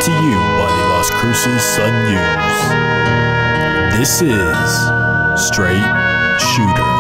to you by the Las Cruces Sun News. This is Straight Shooter.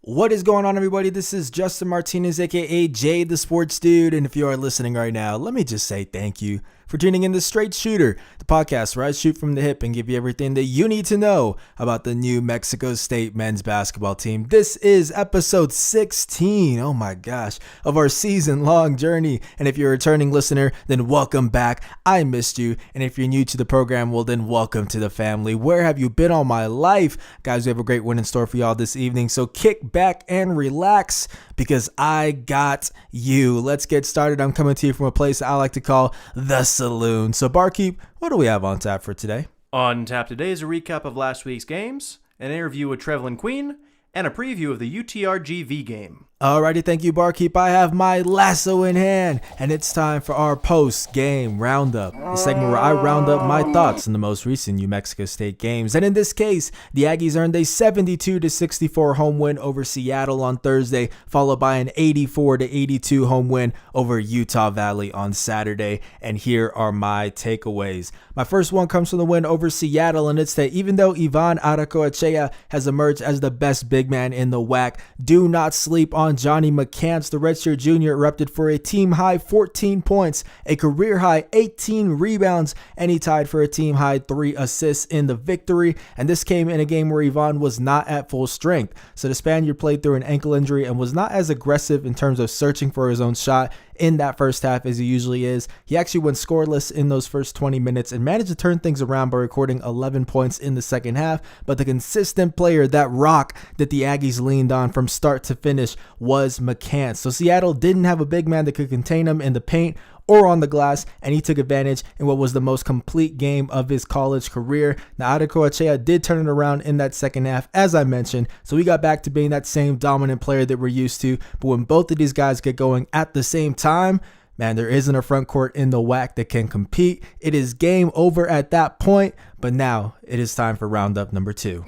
What is going on, everybody? This is Justin Martinez, aka Jay the Sports Dude, and if you are listening right now, let me just say thank you for tuning in to Straight Shooter, the podcast where I shoot from the hip and give you everything that you need to know about the New Mexico State men's basketball team. This is episode 16, oh my gosh, of our season-long journey, and if you're a returning listener, then welcome back. I missed you, and if you're new to the program, well then welcome to the family. Where have you been all my life? Guys, we have a great win in store for y'all this evening, so kick back and relax because I got you. Let's get started. I'm coming to you from a place I like to call the Saloon. So Barkeep, what do we have on tap for today? On tap today is a recap of last week's games, an interview with Trevelin Queen, and a preview of the UTRGV game. Alrighty, thank you, Barkeep. I have my lasso in hand, and it's time for our post-game roundup, the segment where I round up my thoughts on the most recent New Mexico State games. And in this case, the Aggies earned a 72-64 home win over Seattle on Thursday, followed by an 84-82 home win over Utah Valley on Saturday. And here are my takeaways. My first one comes from the win over Seattle, and it's that even though Ivan Aracoachea has emerged as the best big man in the WAC, do not sleep on Johnny McCants. The redshirt junior erupted for a team-high 14 points, a career-high 18 rebounds, and he tied for a team-high 3 assists in the victory. And this came in a game where Ivan was not at full strength. So the Spaniard played through an ankle injury and was not as aggressive in terms of searching for his own shot in that first half as he usually is. He actually went scoreless in those first 20 minutes and managed to turn things around by recording 11 points in the second half. But the consistent player, that rock that the Aggies leaned on from start to finish, was McCants. So Seattle didn't have a big man that could contain him in the paint or on the glass, and he took advantage in what was the most complete game of his college career. Now, Aracoachea did turn it around in that second half, as I mentioned, so we got back to being that same dominant player that we're used to. But when both of these guys get going at the same time, man, there isn't a front court in the WAC that can compete. It is game over at that point, but now it is time for roundup number 2.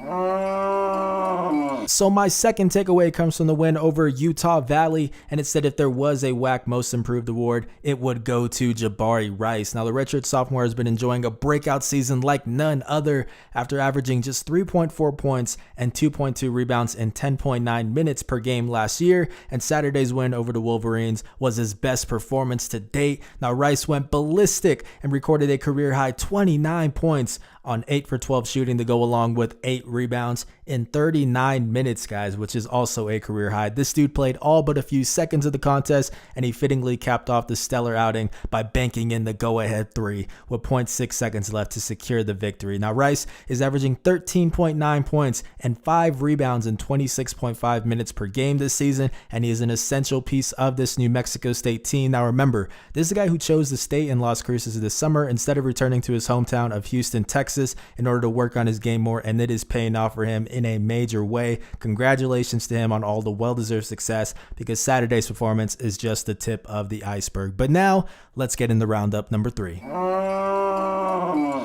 So my second takeaway comes from the win over Utah Valley, and it said if there was a WAC Most Improved award, it would go to Jabari Rice. Now, the redshirt sophomore has been enjoying a breakout season like none other after averaging just 3.4 points and 2.2 rebounds in 10.9 minutes per game last year, and Saturday's win over the Wolverines was his best performance to date. Now, Rice went ballistic and recorded a career-high 29 points on 8 for 12 shooting to go along with 8 rebounds in 39 minutes, guys, which is also a career high. This dude played all but a few seconds of the contest, and he fittingly capped off the stellar outing by banking in the go-ahead 3 with 0.6 seconds left to secure the victory. Now, Rice is averaging 13.9 points and 5 rebounds in 26.5 minutes per game this season, and he is an essential piece of this New Mexico State team. Now, remember, this is a guy who chose to stay in Las Cruces this summer instead of returning to his hometown of Houston, Texas, in order to work on his game more, and it is paying off for him in a major way. Congratulations to him on all the well-deserved success, because Saturday's performance is just the tip of the iceberg. But now, let's get into roundup number 3.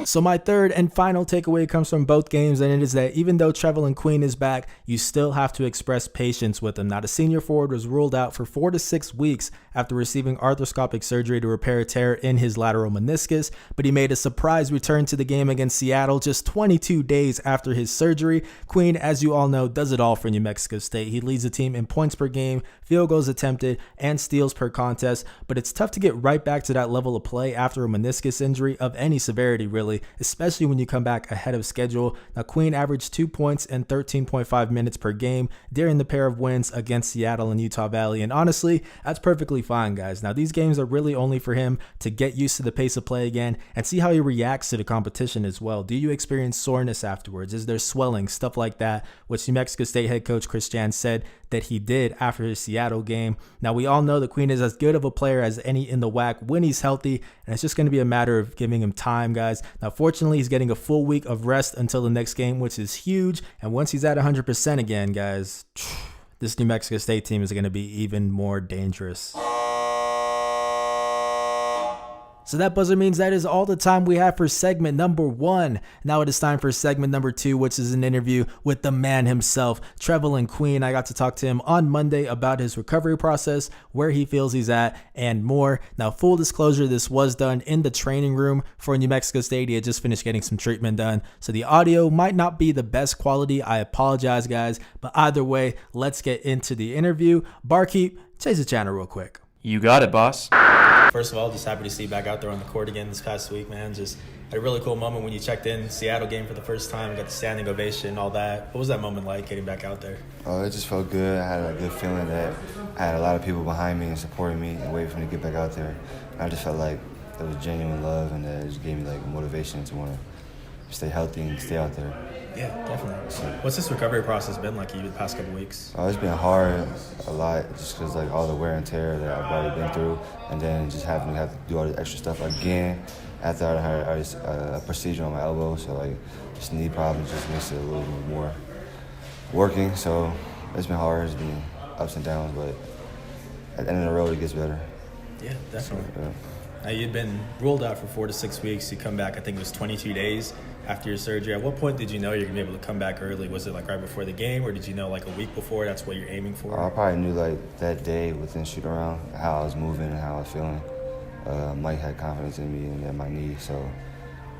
So my third and final takeaway comes from both games, and it is that even though Trevelin Queen is back, you still have to express patience with him. Now, the senior forward was ruled out for 4 to 6 weeks after receiving arthroscopic surgery to repair a tear in his lateral meniscus, but he made a surprise return to the game against Seattle just 22 days after his surgery. Queen, as you all know, does it all for New Mexico State. He leads the team in points per game, field goals attempted, and steals per contest, but it's tough to get right back to that level of play after a meniscus injury of any severity, really, especially when you come back ahead of schedule. Now, Queen averaged 2 points and 13.5 minutes per game during the pair of wins against Seattle and Utah Valley, and honestly, that's perfectly fine, guys. Now, these games are really only for him to get used to the pace of play again and see how he reacts to the competition as well. Do you experience soreness afterwards? Is there swelling? Stuff like that, which New Mexico State head coach Chris Jan said that he did after his Seattle game. Now, we all know that Queen is as good of a player as any in the WAC when he's healthy, and it's just going to be a matter of giving him time, guys. Now, fortunately, he's getting a full week of rest until the next game, which is huge, and once he's at 100% again, guys, this New Mexico State team is going to be even more dangerous. So that buzzer means that is all the time we have for segment number 1. Now it is time for segment number 2, which is an interview with the man himself, Trevelin Queen. I got to talk to him on Monday about his recovery process, where he feels he's at, and more. Now, full disclosure, this was done in the training room for New Mexico State. He had just finished getting some treatment done, so the audio might not be the best quality. I apologize, guys, but either way, let's get into the interview. Barkeep, chase the channel real quick. You got it, boss. First of all, just happy to see you back out there on the court again this past week, man. Just had a really cool moment when you checked in Seattle game for the first time, got the standing ovation, all that. What was that moment like getting back out there? Oh, it just felt good. I had a good feeling that I had a lot of people behind me and supporting me and waiting for me to get back out there. And I just felt like it was genuine love, and that it just gave me like motivation to want to stay healthy and stay out there. Yeah, definitely. So, what's this recovery process been like you the past couple weeks? It's been hard a lot just because like all the wear and tear that I've already been through, and then just having to have to do all the extra stuff again after I had a procedure on my elbow. So like just knee problems just makes it a little bit more working. So it's been hard. It's been ups and downs, but at the end of the road it gets better. Yeah, definitely. So, yeah. Now, you'd been ruled out for 4 to 6 weeks. You come back, I think it was 22 days after your surgery. At what point did you know you're going to be able to come back early? Was it like right before the game, or did you know like a week before that's what you're aiming for? I probably knew like that day within shoot around how I was moving and how I was feeling. Mike had confidence in me and in my knee, so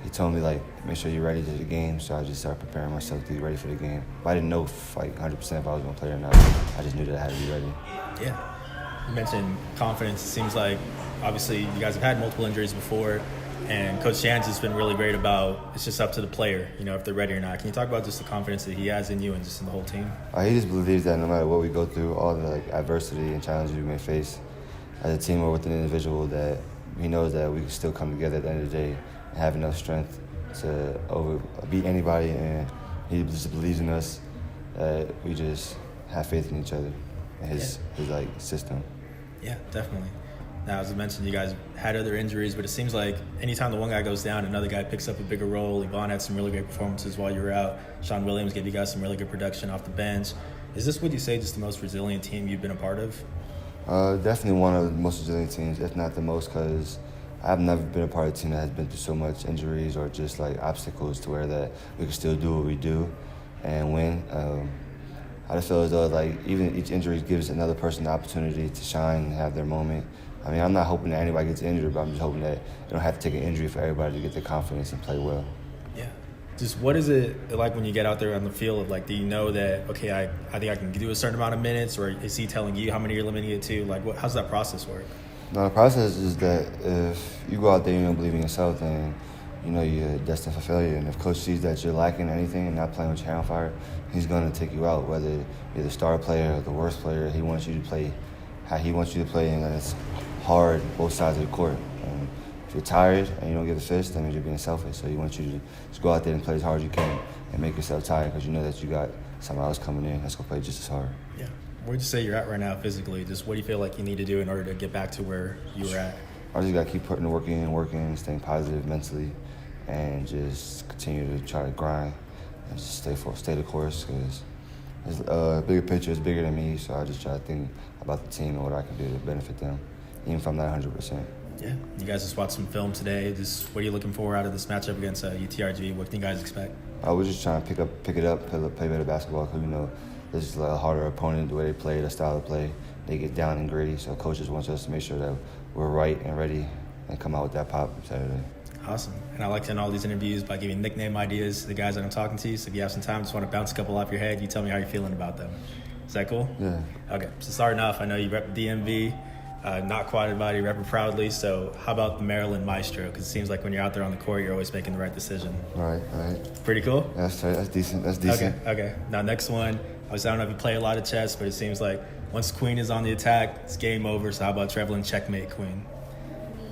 he told me like make sure you're ready to the game. So I just started preparing myself to be ready for the game. But I didn't know like 100% if I was going to play or not. I just knew that I had to be ready. Yeah. You mentioned confidence. It seems like obviously you guys have had multiple injuries before, and Coach Shan's has been really great about it's just up to the player, if they're ready or not. Can you talk about just the confidence that he has in you and just in the whole team? He just believes that no matter what we go through, all the like adversity and challenges we may face as a team or with an individual, that he knows that we can still come together at the end of the day and have enough strength to beat anybody, and he just believes in us, that we just have faith in each other and his like system. Yeah, definitely. Now, as I mentioned, you guys had other injuries, but it seems like anytime the one guy goes down, another guy picks up a bigger role. Yvonne had some really great performances while you were out. Sean Williams gave you guys some really good production off the bench. Is this, would you say, just the most resilient team you've been a part of? Definitely one of the most resilient teams, if not the most, because I've never been a part of a team that has been through so much injuries or just like obstacles to where that we can still do what we do and win. I just feel as though like even each injury gives another person the opportunity to shine and have their moment. I mean, I'm not hoping that anybody gets injured, but I'm just hoping that you don't have to take an injury for everybody to get their confidence and play well. Yeah. Just what is it like when you get out there on the field? Like, do you know that, okay, I think I can do a certain amount of minutes, or is he telling you how many you're limiting it to? Like, how's that process work? No, the process is that if you go out there and you don't believe in yourself, then you know you're destined for failure. And if coach sees that you're lacking anything and not playing with your hand on fire, he's going to take you out, whether you're the star player or the worst player. He wants you to play how he wants you to play, and it's hard both sides of the court. If you're tired and you don't get the fist, that means you're being selfish. So he wants you to just go out there and play as hard as you can and make yourself tired, because you know that you got somebody else coming in that's going to play just as hard. Yeah. Where'd you say you're at right now physically? Just what do you feel like you need to do in order to get back to where you were at? I just got to keep putting the work in, working, staying positive mentally, and just continue to try to grind and just stay the course, because the bigger picture is bigger than me. So I just try to think about the team and what I can do to benefit them, even if I'm not 100%. Yeah. You guys just watched some film today. Just what are you looking for out of this matchup against UTRGV? What can you guys expect? I was just trying to pick it up, play better basketball, because this is a harder opponent, the way they play, the style of play. They get down and gritty, so coaches wants us to make sure that we're right and ready and come out with that pop Saturday. Awesome. And I like to end all these interviews by giving nickname ideas to the guys that I'm talking to. So if you have some time, just want to bounce a couple off your head, you tell me how you're feeling about them. Is that cool? Yeah. Okay. So starting off, I know you rep DMV, not quieted body, rep it proudly. So how about the Maryland Maestro? Because it seems like when you're out there on the court, you're always making the right decision. Right. Pretty cool? That's decent. Okay. Now, next one, I don't know if you play a lot of chess, but it seems like once Queen is on the attack, it's game over. So how about Trevelin checkmate Queen?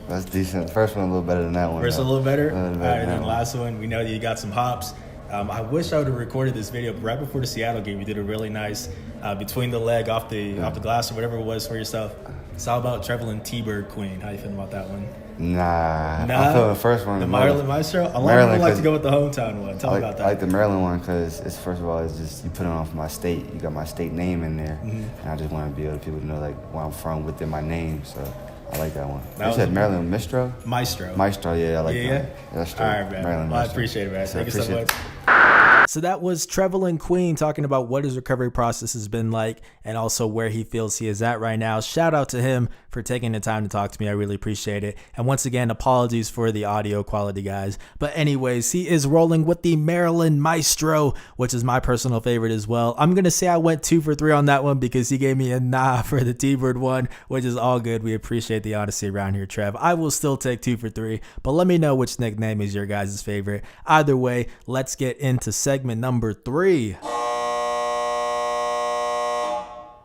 That's decent. The first one a little better than that one. First a little better? All right, and then the last one, we know that you got some hops. I wish I would have recorded this video, but right before the Seattle game, you did a really nice between the leg off the glass or whatever it was for yourself. So how about Trevelin T-Bird Queen? How you feeling about that one? Nah. I feel the first one. The Maryland Maestro? A lot of people like to go with the hometown one. Tell me about that. I like the Maryland one because it's, first of all, it's just you put it on for my state. You got my state name in there. Mm-hmm. And I just want to be able to people to know like where I'm from within my name. So I like that one. That You said Maryland Maestro? Maestro. Maestro, yeah, I like that. Yeah? That's All true. right, man. Maryland Well, I Maestro. appreciate it, man. Yes, I Thank you so appreciate much. it. So that was Trevelin Queen talking about what his recovery process has been like and also where he feels he is at right now. Shout out to him for taking the time to talk to me. I really appreciate it. And once again, apologies for the audio quality, guys. But anyways, he is rolling with the Maryland Maestro, which is my personal favorite as well. I'm going to say I went 2 for 3 on that one because he gave me a nah for the T-Bird one, which is all good. We appreciate the honesty around here, Trev. I will still take 2 for 3, but let me know which nickname is your guys' favorite. Either way, let's get into segment number 3.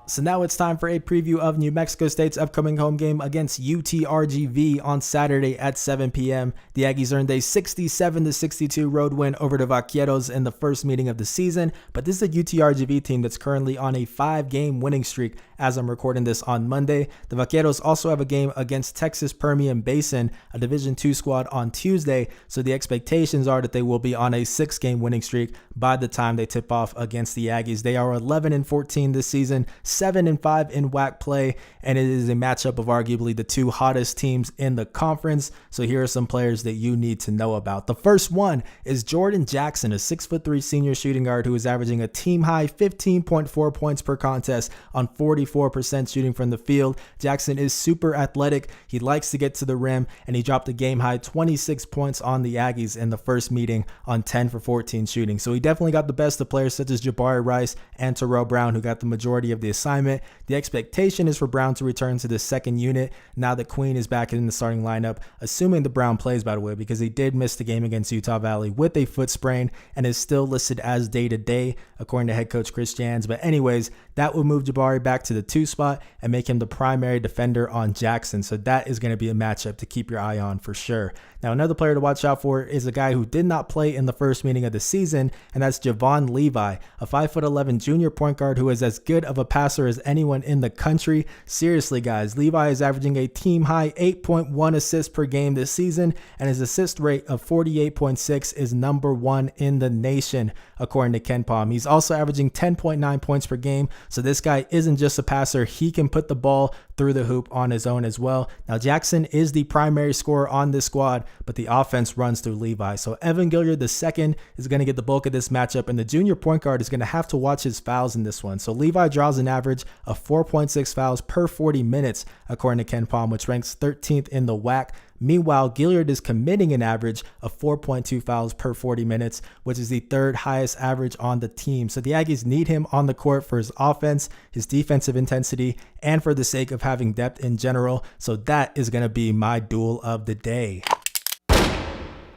So now it's time for a preview of New Mexico State's upcoming home game against UTRGV on Saturday at 7 p.m. The Aggies earned a 67-62 road win over the Vaqueros in the first meeting of the season, but this is a UTRGV team that's currently on a 5-game winning streak as I'm recording this on Monday. The Vaqueros also have a game against Texas Permian Basin, a Division II squad, on Tuesday, so the expectations are that they will be on a 6-game winning streak by the time they tip off against the Aggies. They are 11-14 this season, 7-5 in WAC play, and it is a matchup of arguably the 2 hottest teams in the conference. So here are some players that you need to know about. The first one is Jordan Jackson, a 6'3" senior shooting guard who is averaging a team-high 15.4 points per contest on 44% shooting from the field. Jackson is super athletic. He likes to get to the rim, and he dropped a game-high 26 points on the Aggies in the first meeting on 10 for 14 shooting. So he definitely got the best of players such as Jabari Rice and Terrell Brown, who got the majority of the assignment. The expectation is for Brown to return to the second unit now that Queen is back in the starting lineup, assuming the Brown plays, by the way, because he did miss the game against Utah Valley with a foot sprain and is still listed as day-to-day, according to head coach Chris Jans. But anyways, that would move Jabari back to the 2 spot and make him the primary defender on Jackson. So that is going to be a matchup to keep your eye on for sure. Now, another player to watch out for is a guy who did not play in the first meeting of the season, and that's Javon Levi, a 5'11" junior point guard who is as good of a passer as anyone in the country. Seriously, guys, Levi is averaging a team-high 8.1 assists per game this season, and his assist rate of 48.6 is number 1 in the nation, according to Ken Palm. He's also averaging 10.9 points per game, so this guy isn't just a passer. He can put the ball through the hoop on his own as well. Now, Jackson is the primary scorer on this squad, but the offense runs through Levi. So Evan Gilliard II is going to get the bulk of this matchup, and the junior point guard is going to have to watch his fouls in this one. So Levi draws an average of 4.6 fouls per 40 minutes, according to Ken Palm, which ranks 13th in the WAC. Meanwhile, Gilliard is committing an average of 4.2 fouls per 40 minutes, which is the 3rd highest average on the team. So the Aggies need him on the court for his offense, his defensive intensity, and for the sake of having depth in general. So that is going to be my duel of the day.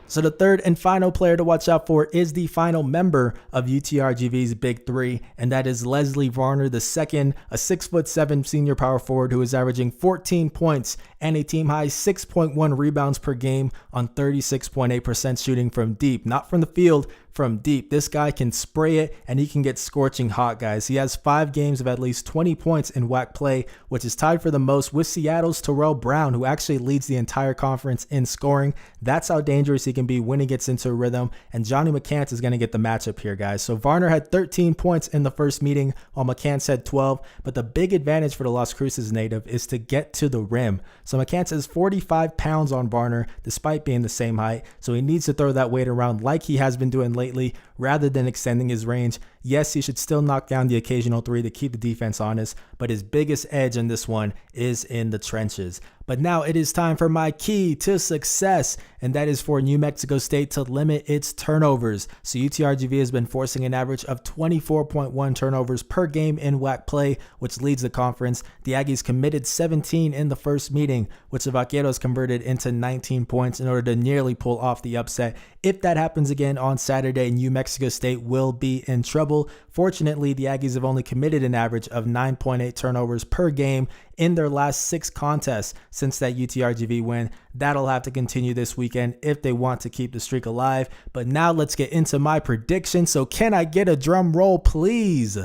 So the third and final player to watch out for is the final member of UTRGV's Big Three, and that is Leslie Varner II, a 6'7" senior power forward who is averaging 14 points and a team-high 6.1 rebounds per game on 36.8% shooting from deep, not from the field, from deep. This guy can spray it, and he can get scorching hot, guys. He has 5 games of at least 20 points in WAC play, which is tied for the most with Seattle's Terrell Brown, who actually leads the entire conference in scoring. That's how dangerous he can be when he gets into a rhythm, and Johnny McCants is going to get the matchup here, guys. So Varner had 13 points in the first meeting, while McCants had 12, but the big advantage for the Las Cruces native is to get to the rim. So McCants is 45 pounds on Varner, despite being the same height, so he needs to throw that weight around like he has been doing lately, rather than extending his range. Yes, he should still knock down the occasional 3 to keep the defense honest, but his biggest edge in this one is in the trenches. But now it is time for my key to success, and that is for New Mexico State to limit its turnovers. So UTRGV has been forcing an average of 24.1 turnovers per game in WAC play, which leads the conference. The Aggies committed 17 in the first meeting, which the Vaqueros converted into 19 points in order to nearly pull off the upset. If that happens again on Saturday, New Mexico State will be in trouble. Fortunately, the Aggies have only committed an average of 9.8 turnovers per game in their last 6 contests since that UTRGV win. That'll have to continue this weekend if they want to keep the streak alive. But now let's get into my prediction. So can I get a drum roll, please?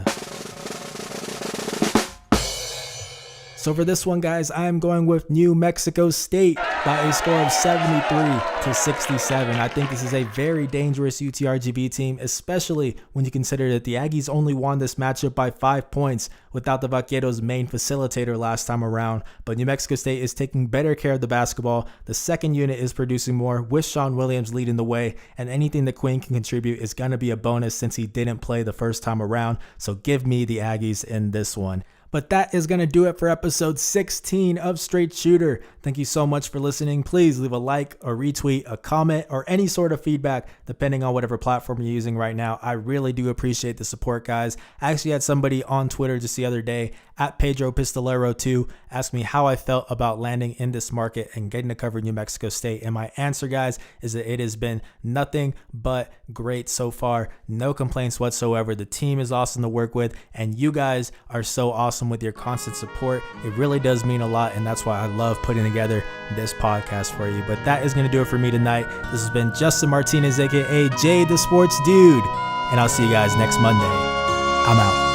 So for this one, guys, I am going with New Mexico State. by a score of 73-67. I think this is a very dangerous UTRGV team, especially when you consider that the Aggies only won this matchup by 5 points without the Vaqueros' main facilitator last time around. But New Mexico State is taking better care of the basketball. The second unit is producing more with Sean Williams leading the way, and anything the Queen can contribute is going to be a bonus since he didn't play the first time around. So give me the Aggies in this one. But that is going to do it for episode 16 of Straight Shooter. Thank you so much for listening. Please leave a like, a retweet, a comment, or any sort of feedback, depending on whatever platform you're using right now. I really do appreciate the support, guys. I actually had somebody on Twitter just the other day, at Pedro Pistolero 2, ask me how I felt about landing in this market and getting to cover New Mexico State. And my answer, guys, is that it has been nothing but great so far. No complaints whatsoever. The team is awesome to work with, and you guys are so awesome with your constant support. It really does mean a lot, and that's why I love putting together this podcast for you. But that is going to do it for me tonight. This has been Justin Martinez, aka Jay the Sports Dude, and I'll see you guys next Monday. I'm out.